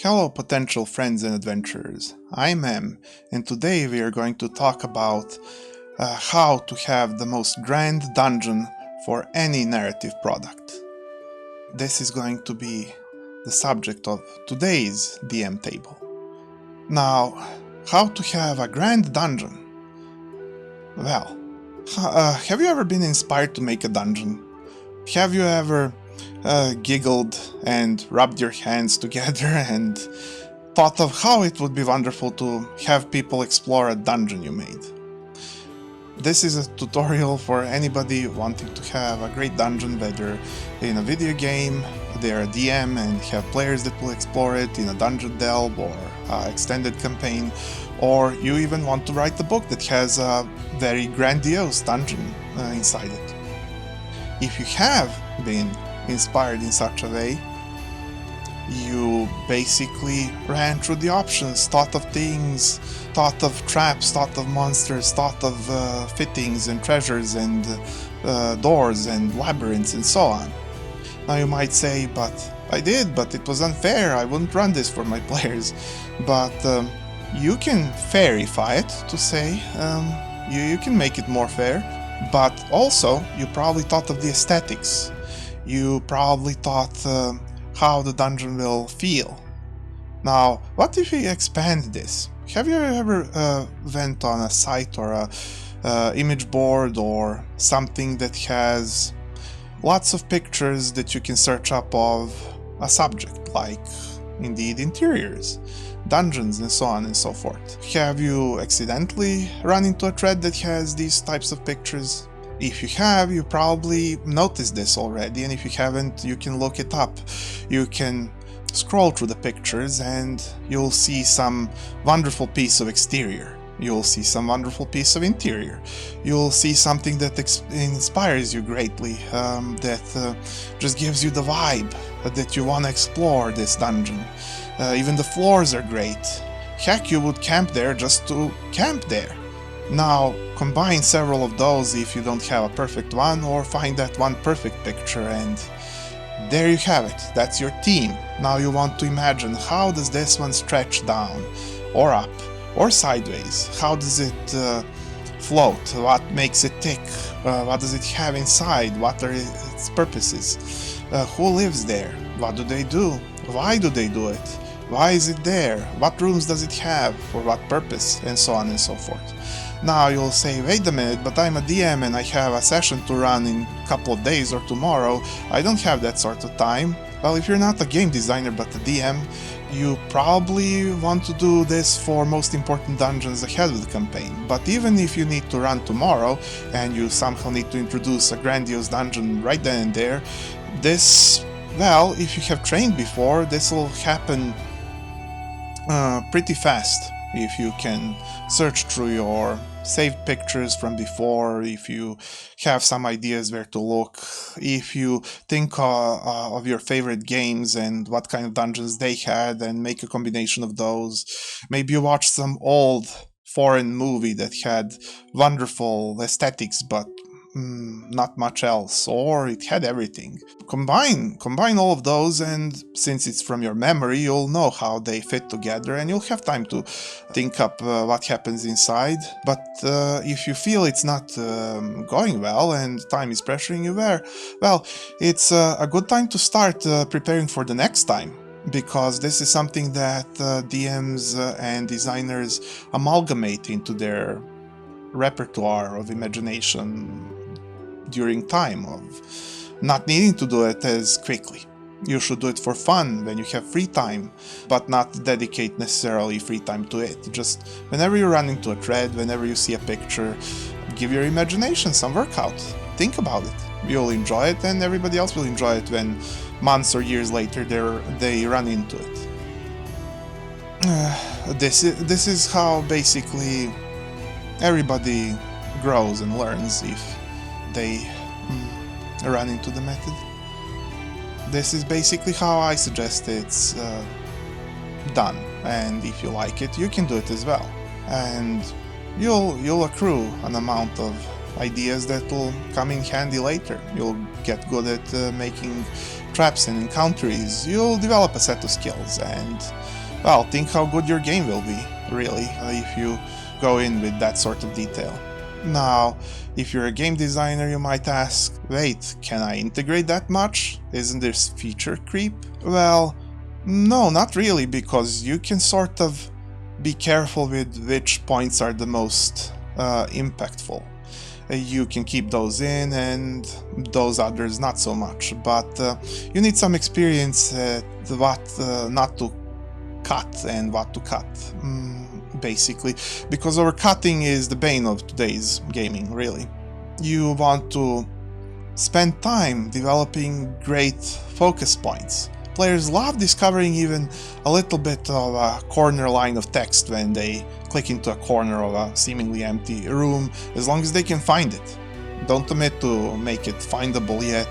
Hello potential friends and adventurers, I'm Em, and today we are going to talk about how to have the most grand dungeon for any narrative product. This is going to be the subject of today's DM table. Now, how to have a grand dungeon? Well, have you ever been inspired to make a dungeon? Have you ever giggled and rubbed your hands together and thought of how it would be wonderful to have people explore a dungeon you made? This is a tutorial for anybody wanting to have a great dungeon, whether in a video game, they're a DM and have players that will explore it in a dungeon delve or extended campaign, or you even want to write a book that has a very grandiose dungeon inside it. If you have been inspired in such a way, you basically ran through the options, thought of things, thought of traps, thought of monsters, thought of fittings and treasures and doors and labyrinths and so on. Now you might say, but it was unfair, I wouldn't run this for my players. But you can fairify it to say, you can make it more fair. But also, you probably thought of the aesthetics. You probably thought how the dungeon will feel. Now, what if we expand this? Have you ever went on a site or a image board or something that has lots of pictures that you can search up of a subject, like indeed interiors, dungeons and so on and so forth? Have you accidentally run into a thread that has these types of pictures? If you have, you probably noticed this already, and if you haven't, you can look it up. You can scroll through the pictures and you'll see some wonderful piece of exterior. You'll see some wonderful piece of interior. You'll see something that inspires you greatly, that just gives you the vibe that you want to explore this dungeon. Even the floors are great. Heck, you would camp there just to camp there. Now, combine several of those if you don't have a perfect one, or find that one perfect picture, and there you have it. That's your team. Now you want to imagine, how does this one stretch down, or up, or sideways? How does it float? What makes it tick? What does it have inside? What are its purposes? Who lives there? What do they do? Why do they do it? Why is it there? What rooms does it have? For what purpose? And so on and so forth. Now you'll say, wait a minute, but I'm a DM and I have a session to run in a couple of days or tomorrow. I don't have that sort of time. Well, if you're not a game designer but a DM, you probably want to do this for most important dungeons ahead of the campaign. But even if you need to run tomorrow and you somehow need to introduce a grandiose dungeon right then and there, this, well, if you have trained before, this will happen pretty fast. If you can search through your saved pictures from before, if you have some ideas where to look, if you think of your favorite games and what kind of dungeons they had and make a combination of those. Maybe you watched some old foreign movie that had wonderful aesthetics but not much else, or it had everything. Combine all of those, and since it's from your memory, you'll know how they fit together and you'll have time to think up what happens inside. But if you feel it's not going well and time is pressuring you there, well, it's a good time to start preparing for the next time, because this is something that DMs and designers amalgamate into their repertoire of imagination during time, of not needing to do it as quickly. You should do it for fun when you have free time, but not dedicate necessarily free time to it. Just whenever you run into a thread, whenever you see a picture, give your imagination some workout. Think about it. You'll enjoy it, and everybody else will enjoy it when months or years later they run into it. This is how basically everybody grows and learns if they run into the method. This is basically how I suggest it's done, and if you like it, you can do it as well, and you'll accrue an amount of ideas that will come in handy later. You'll get good at making traps and encounters. You'll develop a set of skills, and well, think how good your game will be, really, if you go in with that sort of detail. Now, if you're a game designer, you might ask, wait, can I integrate that much? Isn't this feature creep? Well, no, not really, because you can sort of be careful with which points are the most impactful. You can keep those in and those others not so much, but you need some experience at what not to cut and what to cut, basically, because overcutting is the bane of today's gaming, really. You want to spend time developing great focus points. Players love discovering even a little bit of a corner line of text when they click into a corner of a seemingly empty room, as long as they can find it. Don't omit to make it findable yet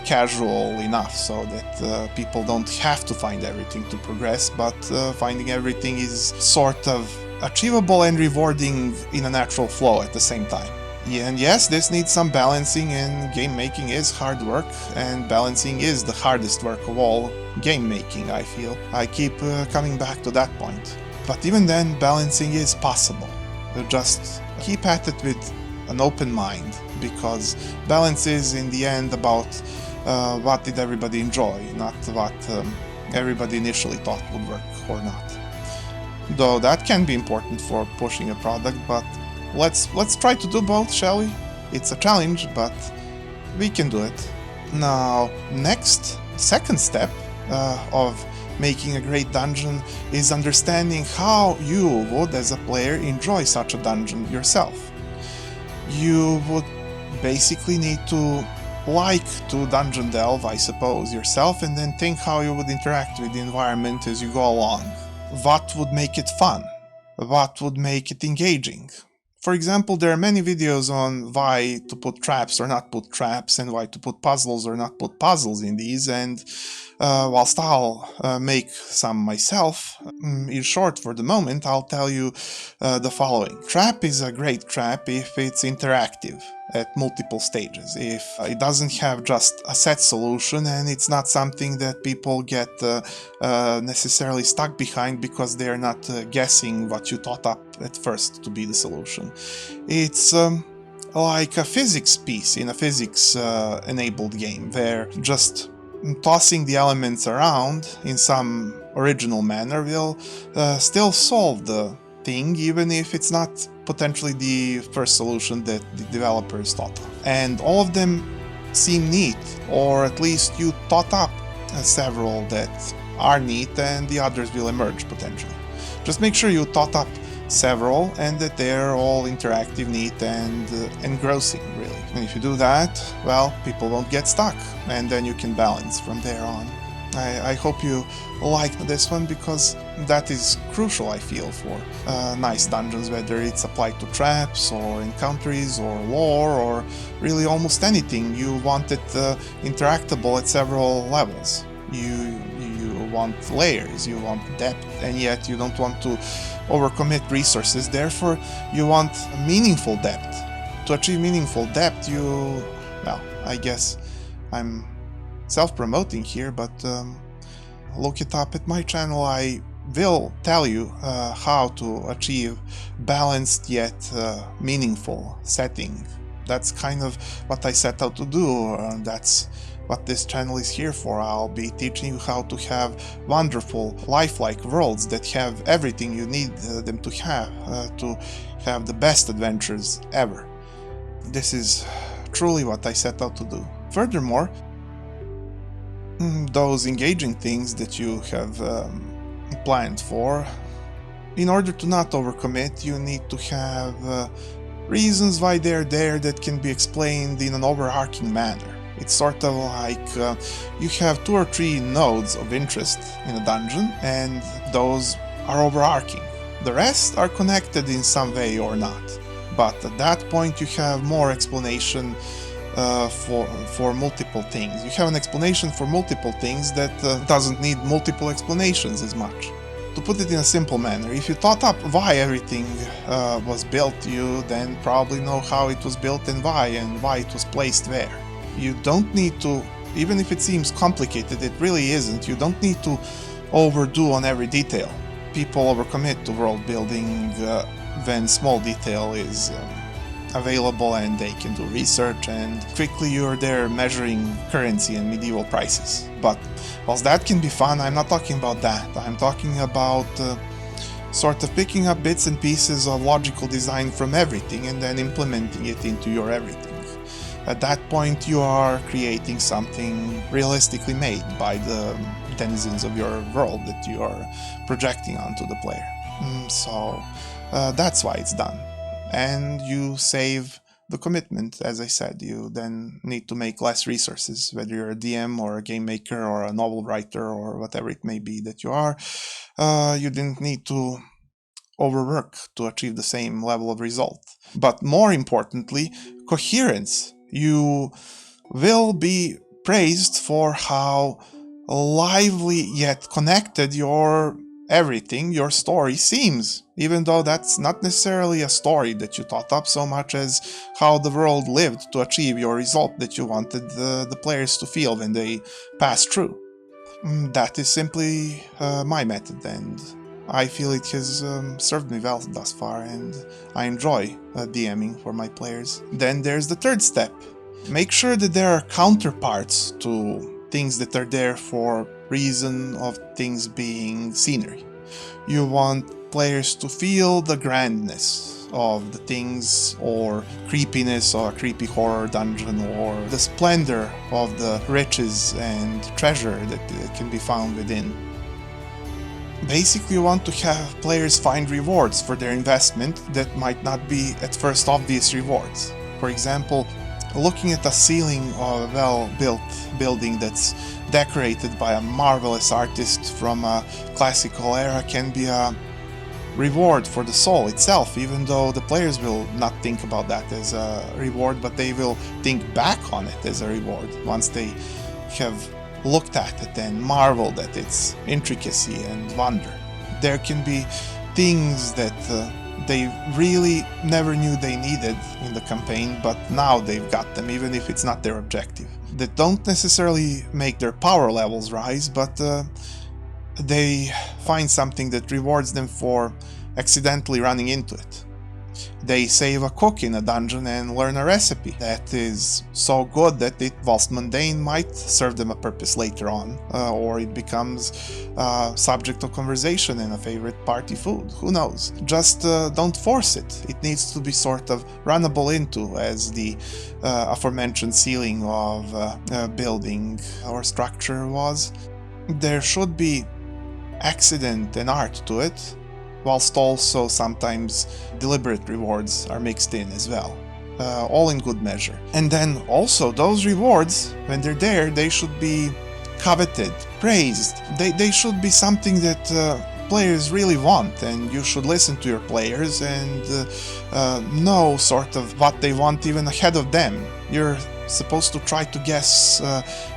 casual enough so that people don't have to find everything to progress, but finding everything is sort of achievable and rewarding in a natural flow at the same time. Yeah, and yes, this needs some balancing, and game making is hard work, and balancing is the hardest work of all game making, I feel. I keep coming back to that point. But even then, balancing is possible. Just keep at it with an open mind, because balance is in the end about what did everybody enjoy, not what everybody initially thought would work or not. Though that can be important for pushing a product, but let's try to do both, shall we? It's a challenge, but we can do it. Now, second step of making a great dungeon is understanding how you would, as a player, enjoy such a dungeon yourself. You would basically need to like to dungeon delve, I suppose, yourself, and then think how you would interact with the environment as you go along. What would make it fun? What would make it engaging? For example, there are many videos on why to put traps or not put traps, and why to put puzzles or not put puzzles in these, and whilst I'll make some myself, in short for the moment, I'll tell you the following. Trap is a great trap if it's interactive at multiple stages, if it doesn't have just a set solution, and it's not something that people get necessarily stuck behind because they're not guessing what you thought up at first to be the solution. It's like a physics piece in a physics enabled game, where just tossing the elements around in some original manner will still solve the thing, even if it's not potentially the first solution that the developers thought of. And all of them seem neat, or at least you thought up several that are neat, and the others will emerge potentially. Just make sure you thought up several and that they're all interactive, neat, and engrossing, really. And if you do that, well, people won't get stuck, and then you can balance from there on. I hope you liked this one, because that is crucial, I feel, for nice dungeons, whether it's applied to traps or encounters or lore or really almost anything. You want it interactable at several levels. You want layers, you want depth, and yet you don't want to overcommit resources. Therefore, you want meaningful depth. To achieve meaningful depth, well, I guess I'm self-promoting here, but look it up at my channel. I will tell you how to achieve balanced yet meaningful setting. That's kind of what I set out to do. That's what this channel is here for. I'll be teaching you how to have wonderful, lifelike worlds that have everything you need them to have the best adventures ever. This is truly what I set out to do. Furthermore, those engaging things that you have planned for, in order to not overcommit, you need to have reasons why they're there that can be explained in an overarching manner. It's sort of like you have 2 or 3 nodes of interest in a dungeon, and those are overarching. The rest are connected in some way or not, but at that point you have more explanation for multiple things. You have an explanation for multiple things that doesn't need multiple explanations as much. To put it in a simple manner, if you thought up why everything was built, you then probably know how it was built and why it was placed there. You don't need to, even if it seems complicated, it really isn't. You don't need to overdo on every detail. People overcommit to world building when small detail is available and they can do research, and quickly you're there measuring currency and medieval prices. But whilst that can be fun, I'm not talking about that. I'm talking about sort of picking up bits and pieces of logical design from everything and then implementing it into your everything. At that point you are creating something realistically made by the denizens of your world that you are projecting onto the player. So that's why it's done. And you save the commitment, as I said. You then need to make less resources, whether you're a DM or a game maker or a novel writer or whatever it may be that you are. You didn't need to overwork to achieve the same level of result. But more importantly, coherence. You will be praised for how lively yet connected your everything, your story seems, even though that's not necessarily a story that you thought up so much as how the world lived to achieve your result that you wanted the players to feel when they pass through. That is simply my method, and I feel it has served me well thus far, and I enjoy DMing for my players. Then there's the third step. Make sure that there are counterparts to things that are there for reason of things being scenery. You want players to feel the grandness of the things, or creepiness of a creepy horror dungeon, or the splendor of the riches and treasure that can be found within. Basically, you want to have players find rewards for their investment that might not be at first obvious rewards. For example, looking at a ceiling of a well-built building that's decorated by a marvelous artist from a classical era can be a reward for the soul itself, even though the players will not think about that as a reward, but they will think back on it as a reward once they have looked at it and marveled at its intricacy and wonder. There can be things that they really never knew they needed in the campaign, but now they've got them, even if it's not their objective. That don't necessarily make their power levels rise, but they find something that rewards them for accidentally running into it. They save a cook in a dungeon and learn a recipe that is so good that it, whilst mundane, might serve them a purpose later on, or it becomes subject of conversation and a favorite party food. Who knows? Just don't force it. It needs to be sort of runnable into, as the aforementioned ceiling of a building or structure was. There should be accident and art to it, whilst also sometimes deliberate rewards are mixed in as well, all in good measure. And then also those rewards, when they're there, they should be coveted, praised. They should be something that players really want, and you should listen to your players and know sort of what they want even ahead of them. You're supposed to try to guess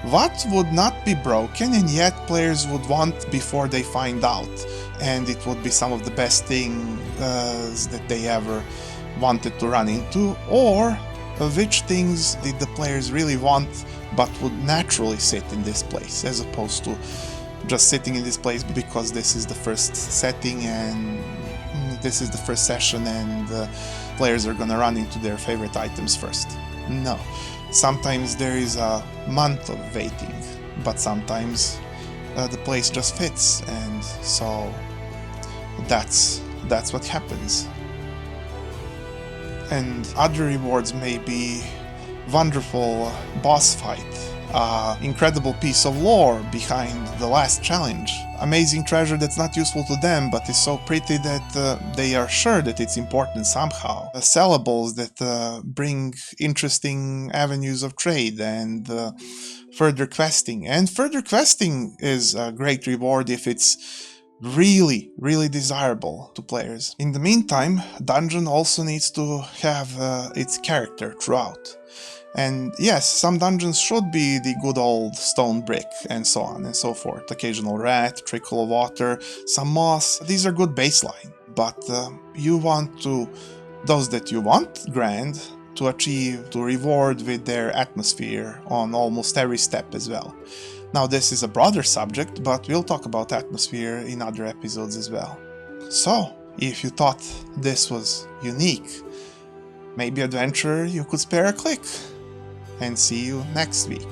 what would not be broken and yet players would want before they find out, and it would be some of the best things that they ever wanted to run into, or which things did the players really want but would naturally sit in this place, as opposed to just sitting in this place because this is the first setting and this is the first session and players are gonna run into their favorite items first. No. Sometimes there is a month of waiting, but sometimes the place just fits, and so that's what happens. And other rewards may be wonderful boss fight, incredible piece of lore behind the last challenge, amazing treasure that's not useful to them but is so pretty that they are sure that it's important somehow, sellables that bring interesting avenues of trade, and further questing. And further questing is a great reward if it's really, really desirable to players. In the meantime, dungeon also needs to have its character throughout. And yes, some dungeons should be the good old stone brick, and so on and so forth. Occasional rat, trickle of water, some moss. These are good baseline. But you want to, those that you want grand, to achieve, to reward with their atmosphere on almost every step as well. Now this is a broader subject, but we'll talk about atmosphere in other episodes as well. So, if you thought this was unique, maybe adventurer, you could spare a click. And see you next week.